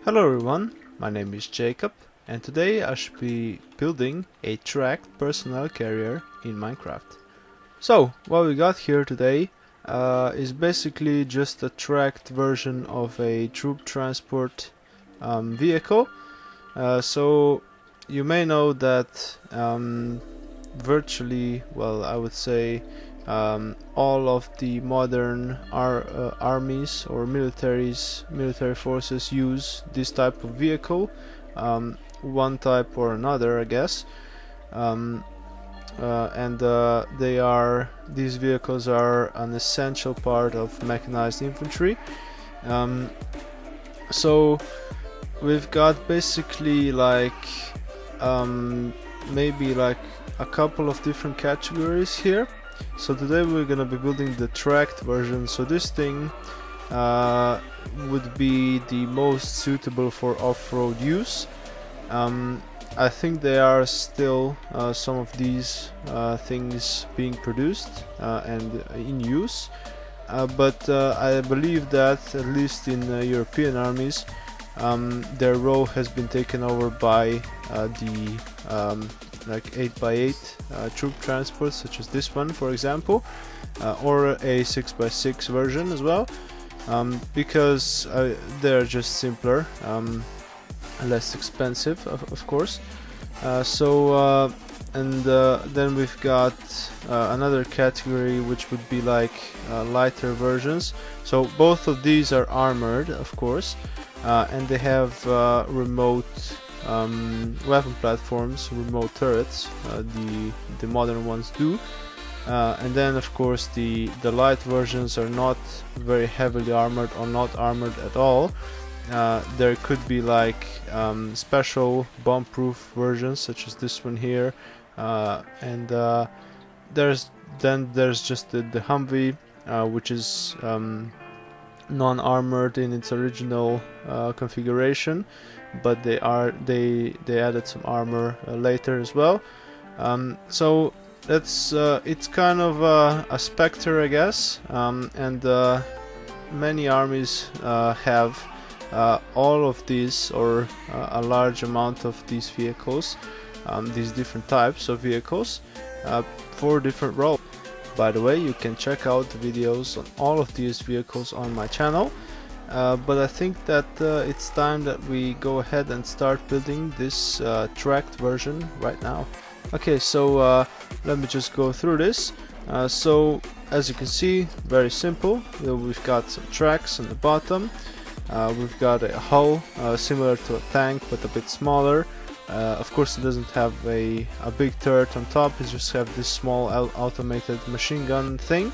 Hello everyone, my name is Jacob and today I should be building a tracked personnel carrier in Minecraft. So what we got here today is basically just a tracked version of a troop transport vehicle. So you may know that virtually, well, I would say all of the modern armies or military forces use this type of vehicle, one type or another, I guess. These vehicles are an essential part of mechanized infantry. So we've got basically like maybe like a couple of different categories here. So today we're gonna be building the tracked version. So this thing would be the most suitable for off-road use. I think there are still some of these things being produced and in use, but I believe that at least in European armies their role has been taken over by the like 8x8 troop transports, such as this one for example, or a 6x6 version as well, because they're just simpler, less expensive of course. Then we've got another category which would be like lighter versions. So both of these are armored of course, and they have remote weapon platforms, remote turrets. The modern ones do. And then of course the light versions are not very heavily armored or not armored at all. There could be like special bomb-proof versions such as this one here, and there's just the Humvee, which is non-armored in its original configuration, but they added some armor later as well. So that's it's kind of a specter, I guess, and many armies have all of these, or a large amount of these vehicles, these different types of vehicles, for different roles. By the way, you can check out the videos on all of these vehicles on my channel, but I think that it's time that we go ahead and start building this tracked version right now. Okay, so let me just go through this. So as you can see, very simple. We've got some tracks on the bottom. We've got a hull similar to a tank but a bit smaller. Of course it doesn't have a big turret on top, it just have this small automated machine gun thing.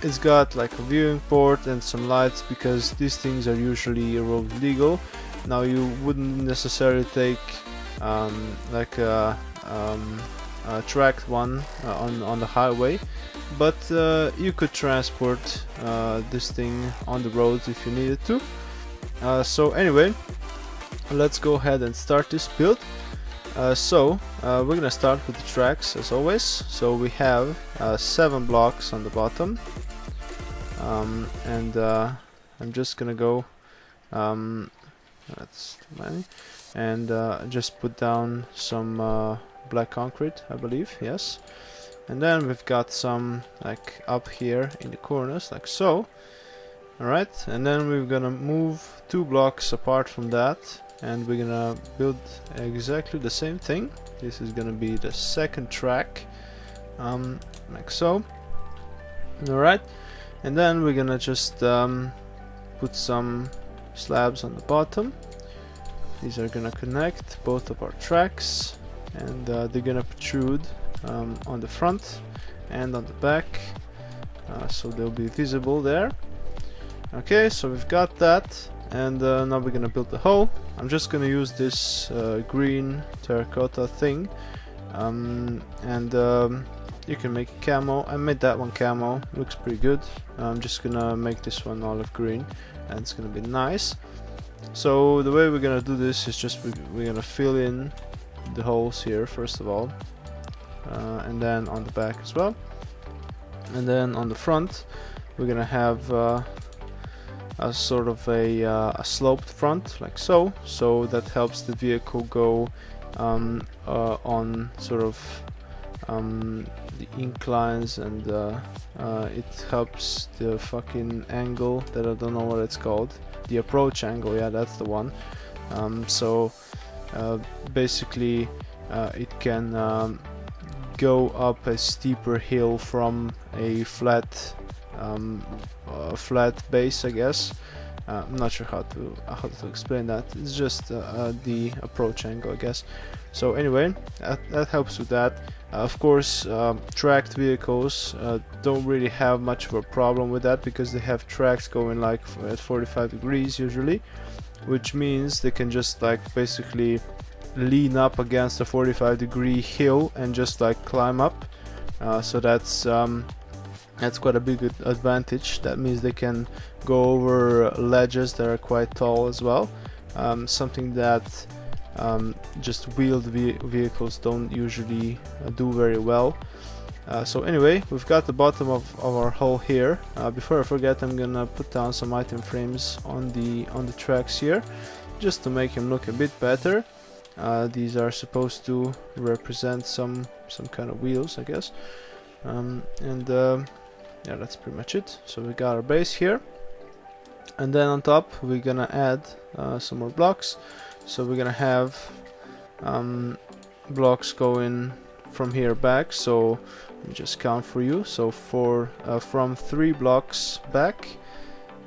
It's got like a viewing port and some lights because these things are usually road legal. Now you wouldn't necessarily take like a tracked one on the highway, but you could transport this thing on the roads if you needed to. So anyway, let's go ahead and start this build. We're gonna start with the tracks as always. So we have 7 blocks on the bottom, and I'm just gonna go that's too many, and just put down some black concrete, I believe, yes. And then we've got some like up here in the corners, like so. Alright, and then we're gonna move 2 blocks apart from that, and we're gonna build exactly the same thing. This is gonna be the second track, like so. Alright, and then we're gonna just put some slabs on the bottom. These are gonna connect both of our tracks, and they're gonna protrude on the front and on the back, so they'll be visible there. Okay, so we've got that, and now we're gonna build the hull. I'm just gonna use this green terracotta thing, and you can make a camo. I made that one camo, looks pretty good. I'm just gonna make this one olive green, and it's gonna be nice. So the way we're gonna do this is just we're gonna fill in the holes here first of all, and then on the back as well, and then on the front we're gonna have sort of a sloped front, like so. So that helps the vehicle go on sort of the inclines, and it helps the fucking angle that I don't know what it's called. The approach angle, yeah, that's the one. So basically it can go up a steeper hill from a flat base, I guess. I'm not sure how to explain that. It's just the approach angle, I guess. So anyway, that helps with that. Of course, tracked vehicles don't really have much of a problem with that, because they have tracks going like at 45 degrees usually, which means they can just like basically lean up against a 45-degree hill and just like climb up. So that's quite a big advantage. That means they can go over ledges that are quite tall as well, something that just wheeled vehicles don't usually do very well. So anyway, we've got the bottom of our hull here. Before I forget, I'm gonna put down some item frames on the tracks here, just to make them look a bit better. These are supposed to represent some kind of wheels, I guess. Yeah, that's pretty much it. So we got our base here, and then on top we're gonna add some more blocks. So we're gonna have blocks going from here back. So let me just count for you. So from 3 blocks back,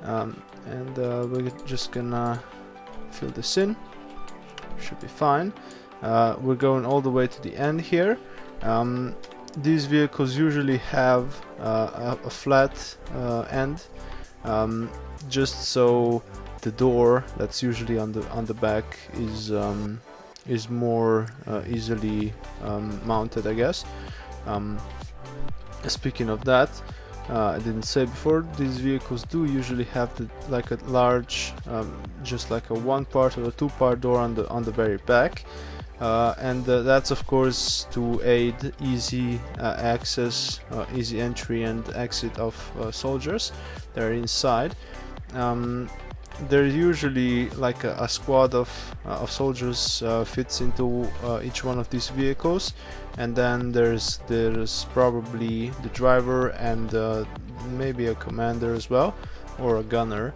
and we're just gonna fill this in. Should be fine. We're going all the way to the end here. These vehicles usually have a flat end, just so the door that's usually on the back is more easily mounted, I guess. Speaking of that, I didn't say before, these vehicles do usually have like a large, just like a 1-part or a 2-part door on the very back. And that's of course to aid easy access, easy entry and exit of soldiers that are inside. There's usually like a squad of soldiers fits into each one of these vehicles, and then there's probably the driver and maybe a commander as well, or a gunner.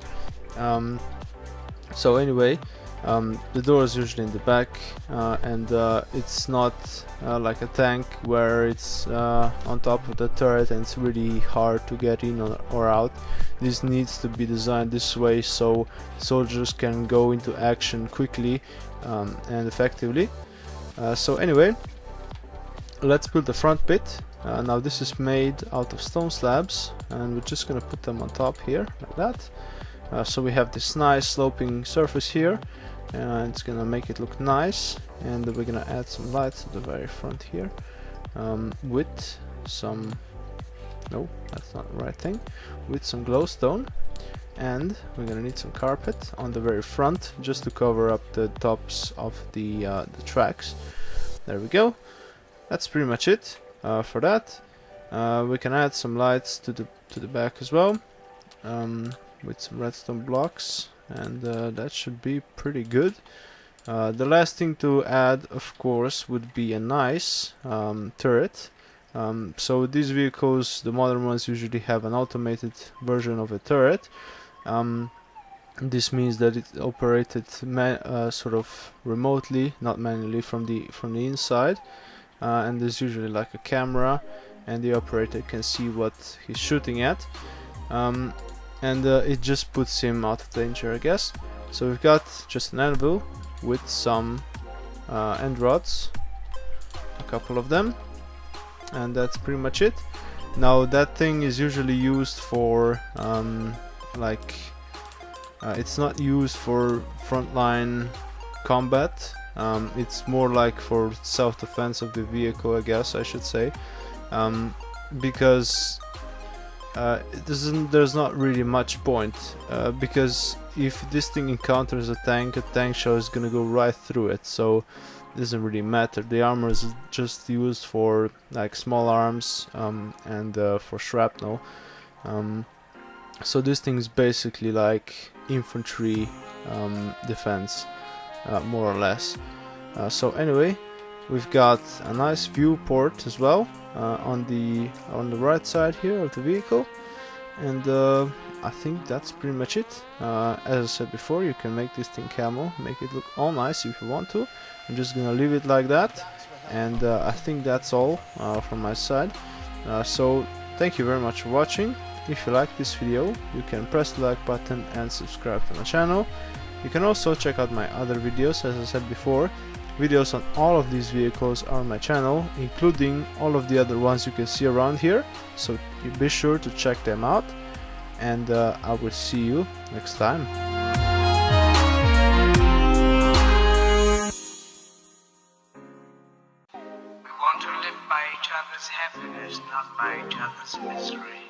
So anyway, the door is usually in the back, and it's not like a tank where it's on top of the turret and it's really hard to get in or out. This needs to be designed this way so soldiers can go into action quickly and effectively. So anyway, let's build the front bit. Now this is made out of stone slabs, and we're just gonna put them on top here like that. So we have this nice sloping surface here, and it's gonna make it look nice. And we're gonna add some lights to the very front here, with some, no, that's not the right thing, with some glowstone. And we're gonna need some carpet on the very front just to cover up the tops of the tracks. There we go. That's pretty much it for that. We can add some lights to the back as well, with some redstone blocks, and that should be pretty good. The last thing to add, of course, would be a nice turret. So these vehicles, the modern ones, usually have an automated version of a turret. This means that it's operated sort of remotely, not manually, from the inside, and there's usually like a camera, and the operator can see what he's shooting at, and it just puts him out of danger, I guess. So we've got just an anvil with some end rods, a couple of them, and that's pretty much it. Now that thing is usually used for it's not used for frontline combat. It's more like for self-defense of the vehicle, I guess I should say, because there's not really much point, because if this thing encounters a tank shell is gonna go right through it, so it doesn't really matter. The armor is just used for like small arms, and for shrapnel. So this thing is basically like infantry defense, more or less. So anyway, we've got a nice viewport as well on the right side here of the vehicle, and I think that's pretty much it. As I said before, you can make this thing camel, make it look all nice if you want to. I'm just gonna leave it like that, and I think that's all from my side. So thank you very much for watching. If you like this video, you can press the like button and subscribe to my channel. You can also check out my other videos. As I said before, videos on all of these vehicles are on my channel, including all of the other ones you can see around here, so you be sure to check them out, and I will see you next time. We want to live by each other's happiness, not by each other's misery.